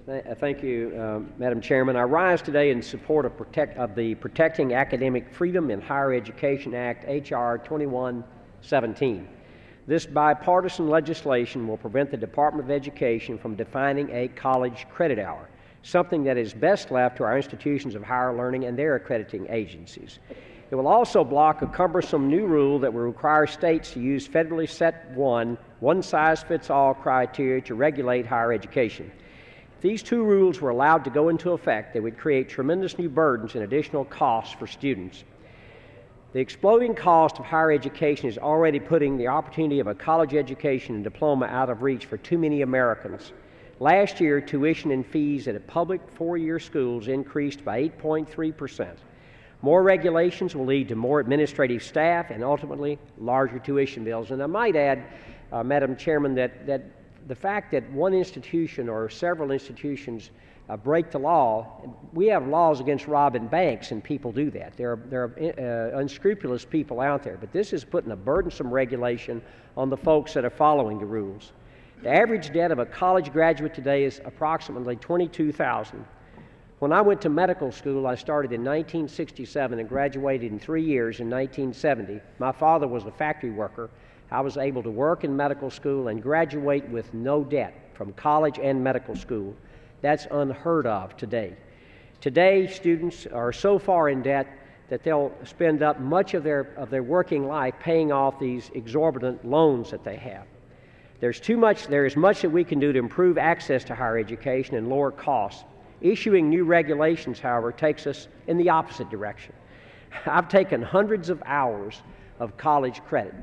Thank you, Madam Chairman. I rise today in support of the Protecting Academic Freedom in Higher Education Act, H.R. 2117. This bipartisan legislation will prevent the Department of Education from defining a college credit hour, something that is best left to our institutions of higher learning and their accrediting agencies. It will also block a cumbersome new rule that will require states to use federally set one-size-fits-all criteria to regulate higher education. If these two rules were allowed to go into effect, they would create tremendous new burdens and additional costs for students. The exploding cost of higher education is already putting the opportunity of a college education and diploma out of reach for too many Americans. Last year, tuition and fees at public four-year schools increased by 8.3%. More regulations will lead to more administrative staff and ultimately larger tuition bills. And I might add, Madam Chairman, that the fact that one institution or several institutions break the law, we have laws against robbing banks, and people do that. There are unscrupulous people out there, but this is putting a burdensome regulation on the folks that are following the rules. The average debt of a college graduate today is approximately $22,000. When I went to medical school, I started in 1967 and graduated in 3 years in 1970. My father was a factory worker. I was able to work in medical school and graduate with no debt from college and medical school. That's unheard of today. Today, students are so far in debt that they'll spend up much of their working life paying off these exorbitant loans that they have. There is much that we can do to improve access to higher education and lower costs. Issuing new regulations, however, takes us in the opposite direction. I've taken hundreds of hours of college credit,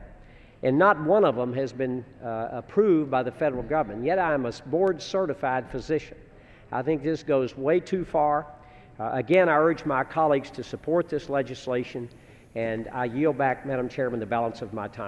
and not one of them has been approved by the federal government, yet I am a board-certified physician. I think this goes way too far. Again, I urge my colleagues to support this legislation, and I yield back, Madam Chairman, the balance of my time.